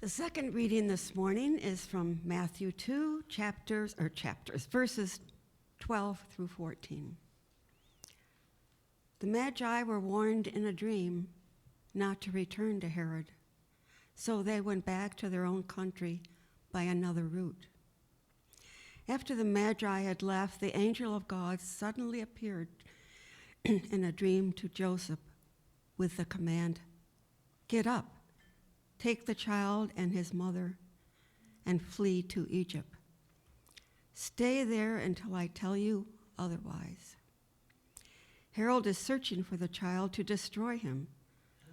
The second reading this morning is from Matthew 2, verses 12 through 14. The Magi were warned in a dream not to return to Herod, so they went back to their own country by another route. After the Magi had left, the angel of God suddenly appeared in a dream to Joseph with the command, "Get up, take the child and his mother, and flee to Egypt. Stay there until I tell you otherwise." Herod is searching for the child to destroy him.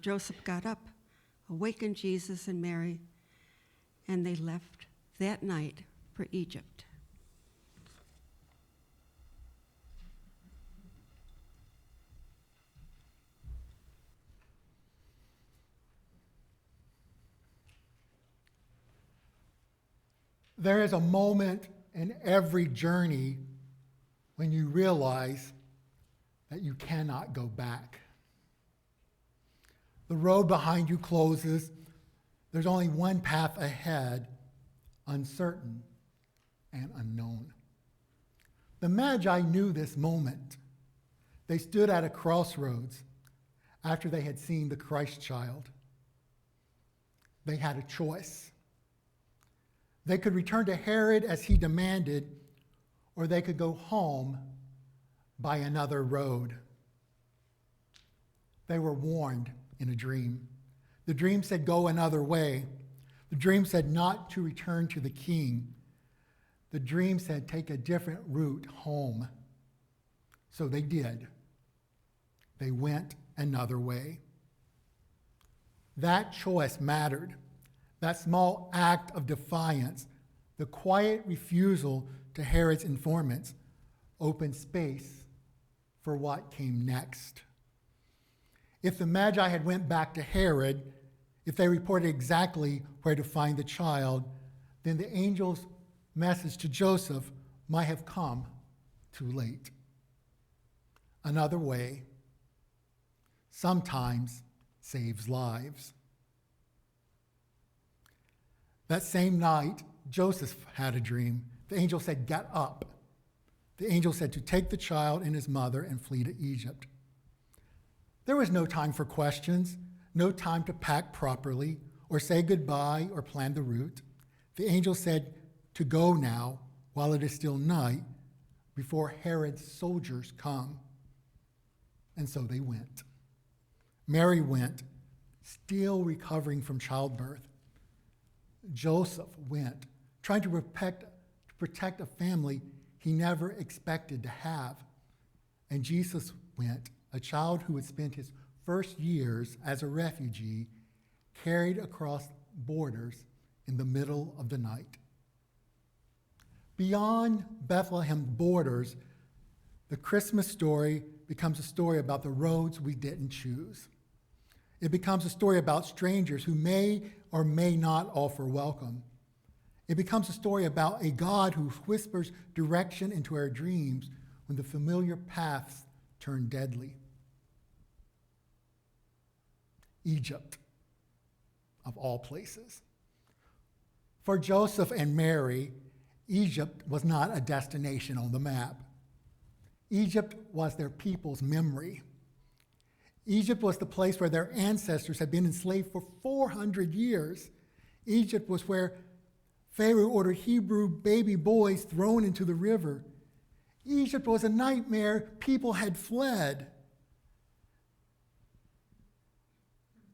Joseph got up, awakened Jesus and Mary, and they left that night for Egypt. There is a moment in every journey when you realize that you cannot go back. The road behind you closes. There's only one path ahead, uncertain and unknown. The Magi knew this moment. They stood at a crossroads after they had seen the Christ child. They had a choice. They could return to Herod as he demanded, or they could go home by another road. They were warned in a dream. The dream said, go another way. The dream said not to return to the king. The dream said, take a different route home. So they did. They went another way. That choice mattered. That small act of defiance, the quiet refusal to Herod's informants, opened space for what came next. If the Magi had went back to Herod, if they reported exactly where to find the child, then the angel's message to Joseph might have come too late. Another way sometimes saves lives. That same night, Joseph had a dream. The angel said, get up. The angel said to take the child and his mother and flee to Egypt. There was no time for questions, no time to pack properly or say goodbye or plan the route. The angel said to go now while it is still night before Herod's soldiers come. And so they went. Mary went, still recovering from childbirth. Joseph went, trying to protect a family he never expected to have. And Jesus went, a child who had spent his first years as a refugee, carried across borders in the middle of the night. Beyond Bethlehem's borders, the Christmas story becomes a story about the roads we didn't choose. It becomes a story about strangers who may or may not offer welcome. It becomes a story about a God who whispers direction into our dreams when the familiar paths turn deadly. Egypt, of all places. For Joseph and Mary, Egypt was not a destination on the map. Egypt was their people's memory. Egypt was the place where their ancestors had been enslaved for 400 years. Egypt was where Pharaoh ordered Hebrew baby boys thrown into the river. Egypt was a nightmare people had fled,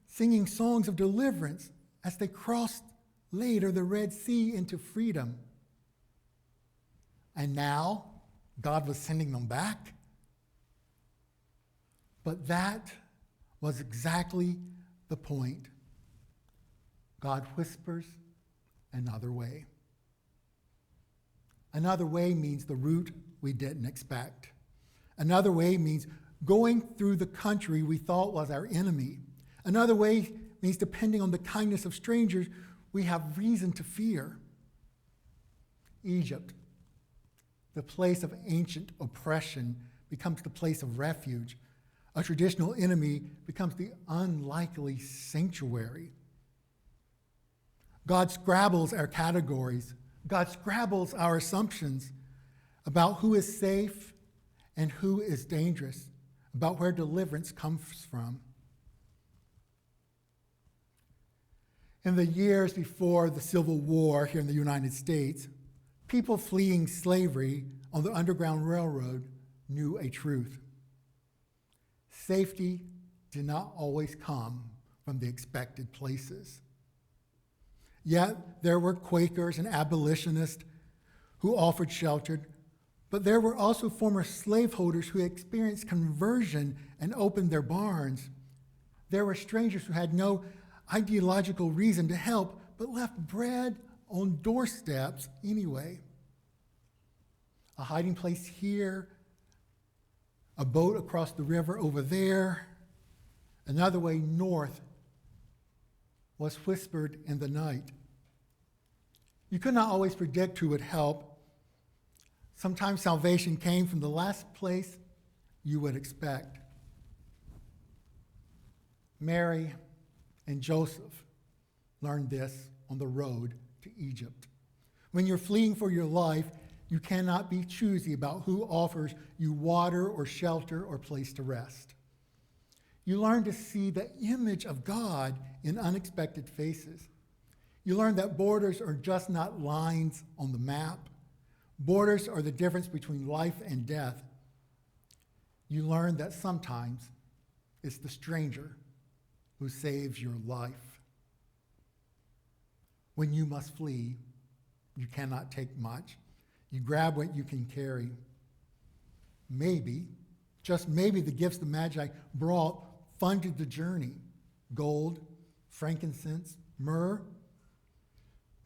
singing songs of deliverance as they crossed later the Red Sea into freedom. And now God was sending them back. But that was exactly the point. God whispers another way. Another way means the route we didn't expect. Another way means going through the country we thought was our enemy. Another way means depending on the kindness of strangers we have reason to fear. Egypt, the place of ancient oppression, becomes the place of refuge. A traditional enemy becomes the unlikely sanctuary. God scrabbles our categories. God scrabbles our assumptions about who is safe and who is dangerous, about where deliverance comes from. In the years before the Civil War here in the United States, people fleeing slavery on the Underground Railroad knew a truth. Safety did not always come from the expected places. Yet there were Quakers and abolitionists who offered shelter, but there were also former slaveholders who experienced conversion and opened their barns. There were strangers who had no ideological reason to help, but left bread on doorsteps anyway. A hiding place here, a boat across the river over there, another way north was whispered in the night. You could not always predict who would help. Sometimes salvation came from the last place you would expect. Mary and Joseph learned this on the road to Egypt. When you're fleeing for your life, you cannot be choosy about who offers you water or shelter or place to rest. You learn to see the image of God in unexpected faces. You learn that borders are just not lines on the map. Borders are the difference between life and death. You learn that sometimes it's the stranger who saves your life. When you must flee, you cannot take much. You grab what you can carry. Maybe, just maybe, the gifts the Magi brought funded the journey. Gold, frankincense, myrrh,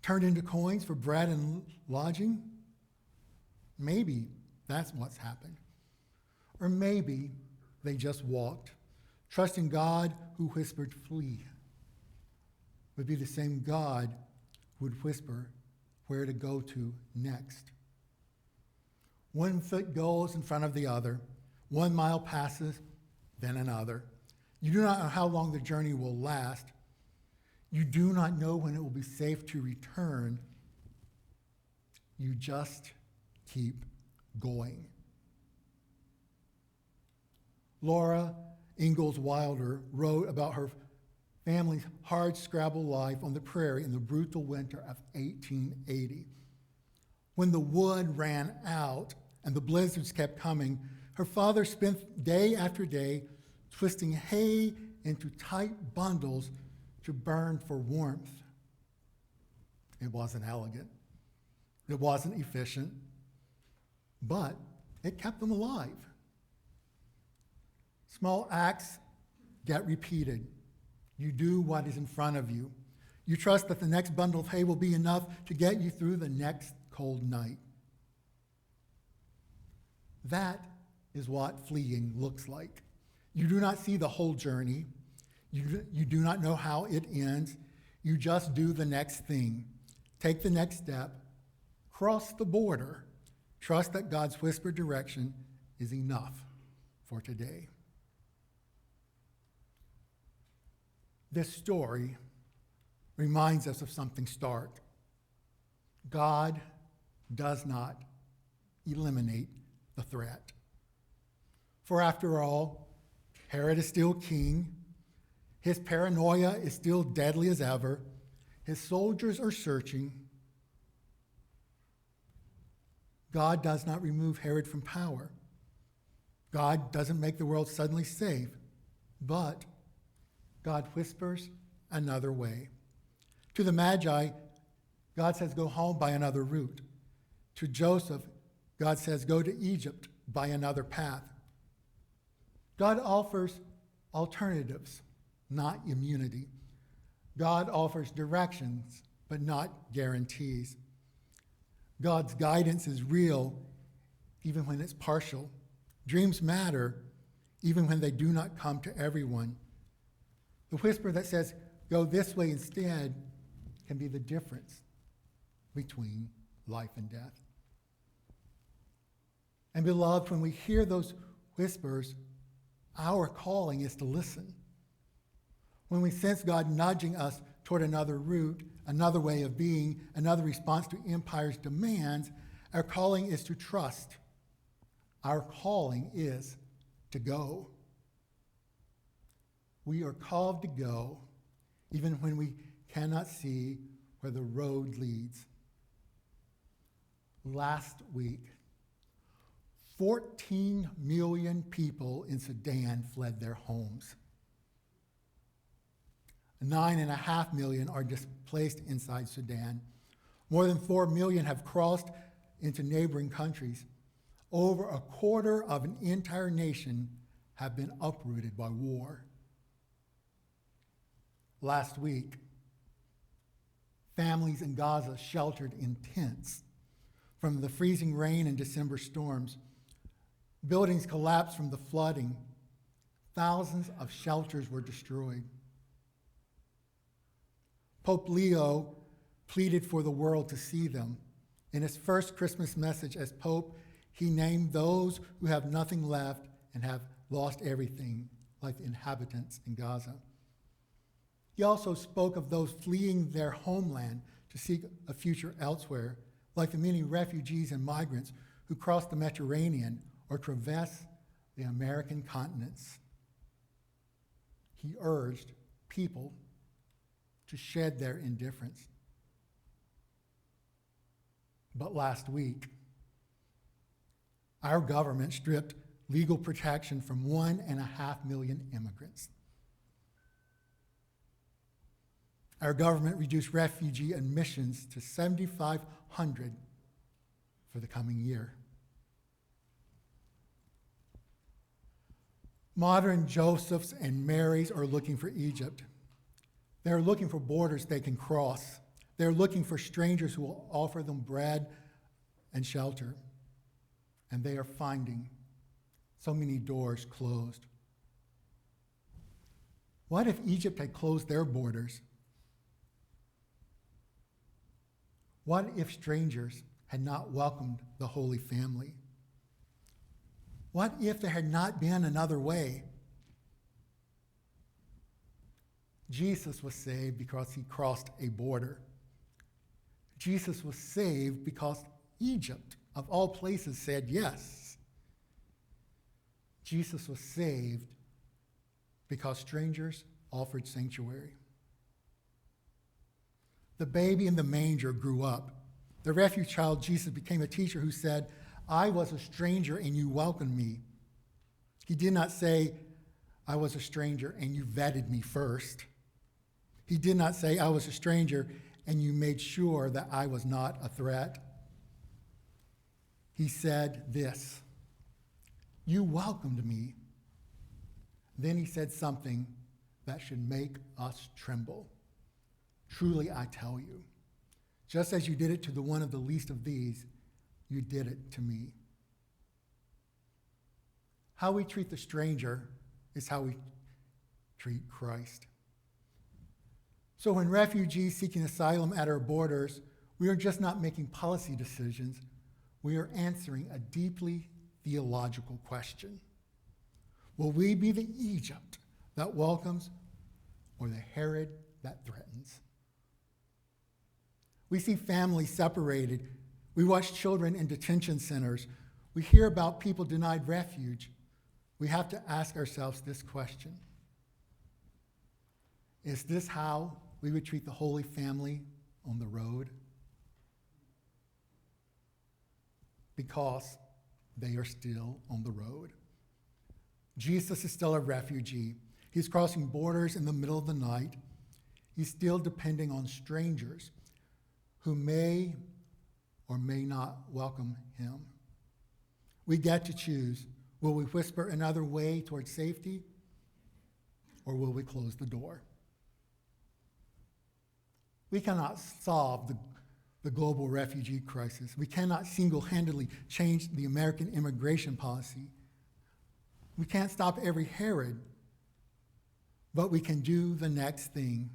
turned into coins for bread and lodging. Maybe that's what's happened. Or maybe they just walked, trusting God who whispered, "Flee," would be the same God who would whisper where to go to next. One foot goes in front of the other. 1 mile passes, then another. You do not know how long the journey will last. You do not know when it will be safe to return. You just keep going. Laura Ingalls Wilder wrote about her family's hard scrabble life on the prairie in the brutal winter of 1880. When the wood ran out and the blizzards kept coming, her father spent day after day twisting hay into tight bundles to burn for warmth. It wasn't elegant. It wasn't efficient, but it kept them alive. Small acts get repeated. You do what is in front of you. You trust that the next bundle of hay will be enough to get you through the next cold night. That is what fleeing looks like. You do not see the whole journey. You do not know how it ends. You just do the next thing. Take the next step. Cross the border. Trust that God's whispered direction is enough for today. This story reminds us of something stark. God does not eliminate the threat. For after all, Herod is still king. His paranoia is still deadly as ever. His soldiers are searching. God does not remove Herod from power. God doesn't make the world suddenly safe, but God whispers another way. To the Magi, God says, go home by another route. To Joseph, God says, go to Egypt by another path. God offers alternatives, not immunity. God offers directions, but not guarantees. God's guidance is real, even when it's partial. Dreams matter, even when they do not come to everyone. The whisper that says, go this way instead, can be the difference between life and death. And beloved, when we hear those whispers, our calling is to listen. When we sense God nudging us toward another route, another way of being, another response to empire's demands, our calling is to trust. Our calling is to go. We are called to go, even when we cannot see where the road leads. Last week, 14 million people in Sudan fled their homes. 9.5 million are displaced inside Sudan. More than 4 million have crossed into neighboring countries. Over a quarter of an entire nation have been uprooted by war. Last week, families in Gaza sheltered in tents from the freezing rain and December storms. Buildings collapsed from the flooding. Thousands of shelters were destroyed. Pope Leo pleaded for the world to see them. In his first Christmas message as Pope, he named those who have nothing left and have lost everything, like the inhabitants in Gaza. He also spoke of those fleeing their homeland to seek a future elsewhere, like the many refugees and migrants who crossed the Mediterranean or traverse the American continents. He urged people to shed their indifference. But last week, our government stripped legal protection from 1.5 million immigrants. Our government reduced refugee admissions to 7,500 for the coming year. Modern Josephs and Marys are looking for Egypt. They're looking for borders they can cross. They're looking for strangers who will offer them bread and shelter. And they are finding so many doors closed. What if Egypt had closed their borders? What if strangers had not welcomed the Holy Family? What if there had not been another way? Jesus was saved because he crossed a border. Jesus was saved because Egypt, of all places, said yes. Jesus was saved because strangers offered sanctuary. The baby in the manger grew up. The refuge child, Jesus, became a teacher who said, I was a stranger and you welcomed me. He did not say, I was a stranger and you vetted me first. He did not say, I was a stranger and you made sure that I was not a threat. He said this, you welcomed me. Then he said something that should make us tremble. Truly, I tell you, just as you did it to the one of the least of these, you did it to me. How we treat the stranger is how we treat Christ. So when refugees seeking asylum at our borders, we are just not making policy decisions, we are answering a deeply theological question. Will we be the Egypt that welcomes or the Herod that threatens? We see families separated. We watch children in detention centers. We hear about people denied refuge. We have to ask ourselves this question. Is this how we would treat the Holy Family on the road? Because they are still on the road. Jesus is still a refugee. He's crossing borders in the middle of the night. He's still depending on strangers who may or may not welcome him. We get to choose. Will we whisper another way towards safety, or will we close the door? We cannot solve the global refugee crisis. We cannot single-handedly change the American immigration policy. We can't stop every Herod, but we can do the next thing,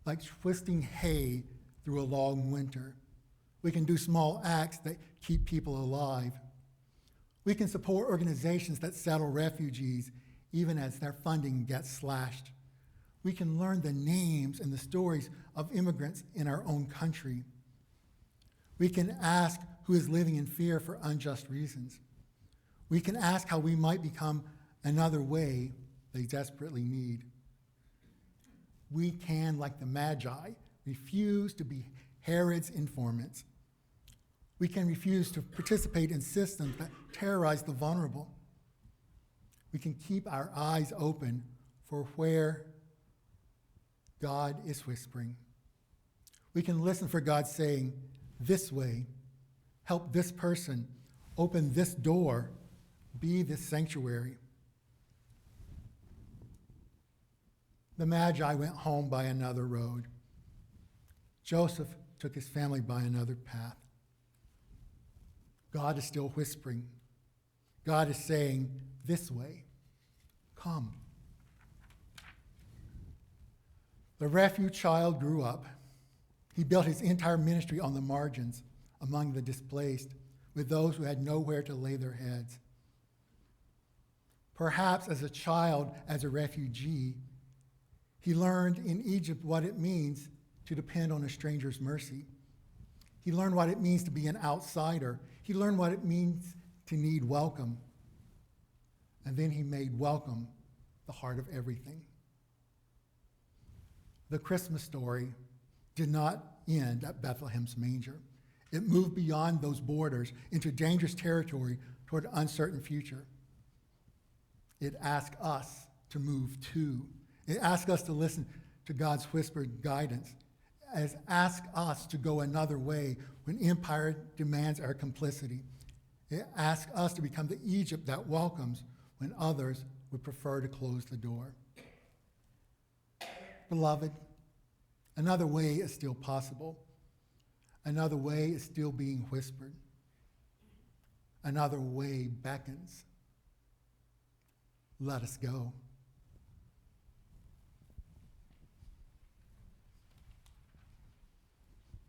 like twisting hay through a long winter. We can do small acts that keep people alive. We can support organizations that settle refugees even as their funding gets slashed. We can learn the names and the stories of immigrants in our own country. We can ask who is living in fear for unjust reasons. We can ask how we might become another way they desperately need. We can, like the Magi, refuse to be Herod's informants. We can refuse to participate in systems that terrorize the vulnerable. We can keep our eyes open for where God is whispering. We can listen for God saying, this way, help this person, open this door, be this sanctuary. The Magi went home by another road. Joseph took his family by another path. God is still whispering. God is saying, this way, come. The refuge child grew up. He built his entire ministry on the margins, among the displaced, with those who had nowhere to lay their heads. Perhaps as a child, as a refugee, he learned in Egypt what it means to depend on a stranger's mercy. He learned what it means to be an outsider. He learned what it means to need welcome. And then he made welcome the heart of everything. The Christmas story did not end at Bethlehem's manger. It moved beyond those borders into dangerous territory toward an uncertain future. It asked us to move too. It asked us to listen to God's whispered guidance. It asked us to go another way when empire demands our complicity. It asks us to become the Egypt that welcomes when others would prefer to close the door. Beloved, another way is still possible. Another way is still being whispered. Another way beckons. Let us go.